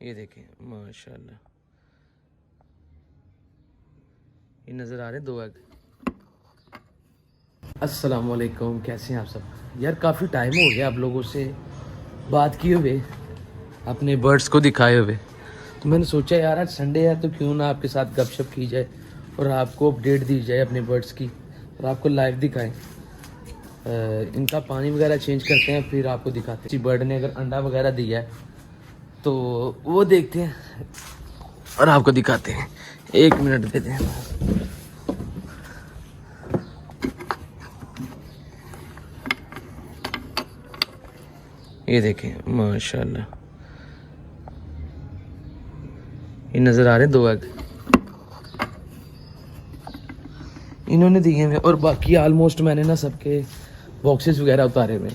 ये देखें माशाल्लाह, ये नज़र आ रहे हैं 2 एग। अस्सलाम वालेकुम, कैसे हैं आप सब? यार काफ़ी टाइम हो गया आप लोगों से बात किए हुए, अपने बर्ड्स को दिखाए हुए, तो मैंने सोचा यार आज संडे है तो क्यों ना आपके साथ गपशप की जाए और आपको अपडेट दी जाए अपने बर्ड्स की और आपको लाइव दिखाएं। इनका पानी वगैरह चेंज करते हैं, फिर आपको दिखाते हैं। किसी बर्ड ने अगर अंडा वगैरह दिया है तो वो देखते हैं और आपको दिखाते हैं। 1 मिनट देते हैं। ये देखें माशाल्लाह, ये नज़र आ रहे हैं 2 एग इन्होंने दिए हुए, और बाकी ऑलमोस्ट मैंने ना सबके बॉक्सेस वगैरह उतारे हुए।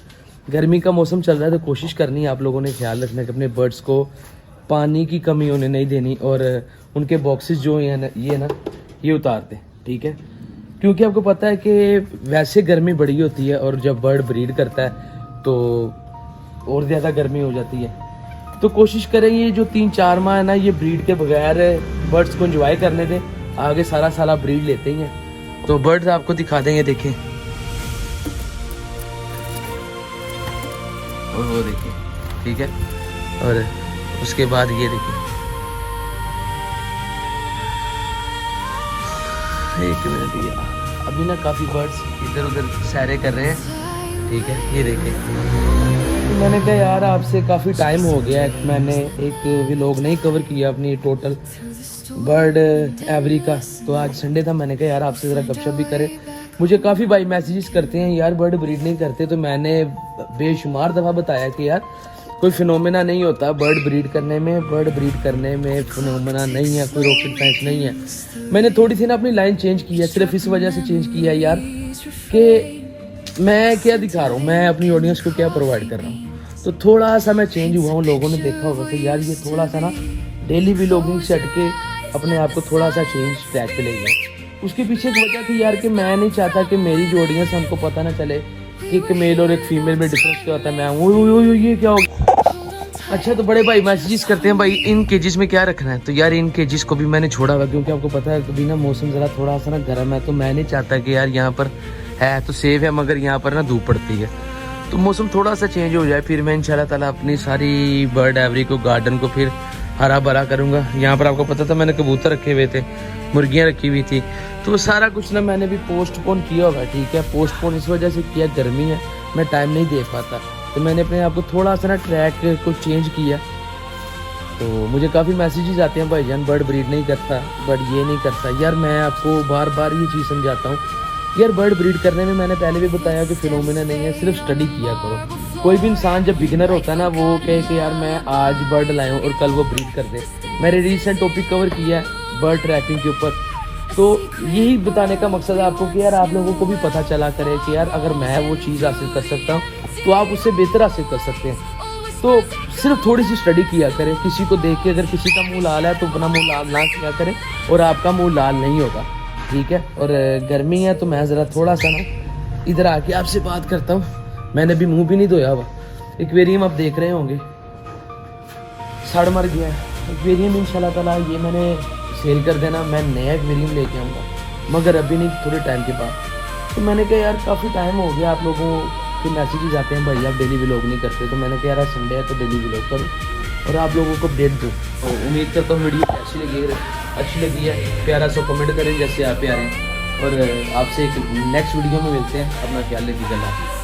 गर्मी का मौसम चल रहा है तो कोशिश करनी है आप लोगों ने ख्याल रखना कि अपने बर्ड्स को पानी की कमी उन्हें नहीं देनी, और उनके बॉक्सेस जो हैं ना ये उतार दें, ठीक है? क्योंकि आपको पता है कि वैसे गर्मी बड़ी होती है और जब बर्ड ब्रीड करता है तो और ज़्यादा गर्मी हो जाती है। तो कोशिश करें ये जो 3-4 माह है ना, ये ब्रीड के बगैर बर्ड्स को एंजॉय करने दें। आगे सारा साल आप ब्रीड लेते ही हैं तो बर्ड्स आपको दिखा देंगे। देखें, और वो देखिए, ठीक है? और उसके बाद ये देखिए, 1 मिनट दिया। अभी ना काफ़ी बर्ड्स इधर उधर सैरे कर रहे हैं, ठीक है? ये देखिए, मैंने कहा यार आपसे काफ़ी टाइम हो गया है, मैंने एक व्लॉग नहीं कवर किया अपनी टोटल बर्ड एवरी का, तो आज संडे था, मैंने कहा यार आपसे ज़रा गपशप भी करें। मुझे काफ़ी भाई मैसेजेस करते हैं यार बर्ड ब्रीड नहीं करते, तो मैंने बेशुमार दफ़ा बताया कि यार कोई फिनोमेना नहीं होता बर्ड ब्रीड करने में। बर्ड ब्रीड करने में फिनोमेना नहीं है, कोई रॉकेट साइंस नहीं है। मैंने थोड़ी सी ना अपनी लाइन चेंज की है, सिर्फ इस वजह से चेंज किया है यार कि मैं क्या दिखा रहा हूँ, मैं अपनी ऑडियंस को क्या प्रोवाइड कर रहा हूँ। तो थोड़ा सा मैं चेंज हुआ हूँ, लोगों ने देखा होगा कि यार ये थोड़ा सा ना डेली व्लॉगिंग से हट के अपने आप को थोड़ा सा चेंज ट्रैक पे ले गया। उसके पीछे एक वजह थी यार कि मैं नहीं चाहता कि मेरी जो ऑडियंस है उनको पता ना चले कि एक मेल और एक फीमेल में डिफरेंस क्या होता है। मैं ये क्या हो अच्छा, तो बड़े भाई मैसेजेस करते हैं भाई इन केजेस में क्या रखना है, तो यार इन केजेस को भी मैंने छोड़ा हुआ, क्योंकि आपको पता है कभी ना मौसम ज़रा थोड़ा सा ना गर्म है, तो मैं नहीं चाहता कि यार यहाँ पर है तो सेफ है मगर यहाँ पर ना धूप पड़ती है, तो मौसम थोड़ा सा चेंज हो जाए फिर मैं इंशाल्लाह ताला अपनी सारी बर्ड एवरी को गार्डन को फिर हरा भरा करूँगा। यहाँ पर आपको पता था मैंने कबूतर रखे हुए थे, मुर्गियाँ रखी हुई थी, तो सारा कुछ ना मैंने भी पोस्टपोन किया होगा, ठीक है? पोस्टपोन इस वजह से किया, गर्मी है, मैं टाइम नहीं दे पाता, तो मैंने अपने आप को थोड़ा सा ना ट्रैक को चेंज किया। तो मुझे काफ़ी मैसेजेस आते हैं भाईजान बर्ड ब्रीड नहीं करता, बर्ड ये नहीं करता। यार मैं आपको बार बार ये चीज़ समझाता हूँ यार, बर्ड ब्रीड करने में मैंने पहले भी बताया कि फिनोमेना नहीं है, सिर्फ स्टडी किया करो। कोई भी इंसान जब बिगिनर होता है ना, वो कहे कि यार मैं आज बर्ड लाया हूँ और कल वो ब्रीड कर दे। मैंने रिसेंट टॉपिक कवर किया है बर्ड ट्रैकिंग के ऊपर, तो यही बताने का मकसद है आपको कि यार आप लोगों को भी पता चला करे कि यार अगर मैं वो चीज़ हासिल कर सकता हूँ तो आप उससे बेहतर हासिल कर सकते हैं। तो सिर्फ थोड़ी सी स्टडी किया करें, किसी को देख के अगर किसी का मुंह लाल है तो अपना मुंह लाल ना किया करें और आपका मुंह लाल नहीं होगा, ठीक है? और गर्मी है तो मैं ज़रा थोड़ा सा ना इधर आके आपसे बात करता हूँ। मैंने भी मुंह भी नहीं धोया हुआ। एक्वेरियम आप देख रहे होंगे सड़ मर गया है। एक्वेरियम इंशाल्लाह ताला ये मैंने सेल कर देना, मैं नया एक्वेरियम लेके आऊँगा, मगर अभी नहीं, थोड़े टाइम के बाद। तो मैंने कहा यार काफ़ी टाइम हो गया, आप लोगों के मैसेजेस आते हैं भाई आप डेली व्लॉग नहीं करते, तो मैंने कहा यार संडे है तो डेली व्लॉग करूँ और आप लोगों को अपडेट दूँ। और उम्मीद करता हूँ वीडियो अच्छी लगी है, प्यारा सा कमेंट करें जैसे आप प्यारे हैं, और आपसे एक नेक्स्ट वीडियो में मिलते हैं। अपना ख्याल रखिएगा।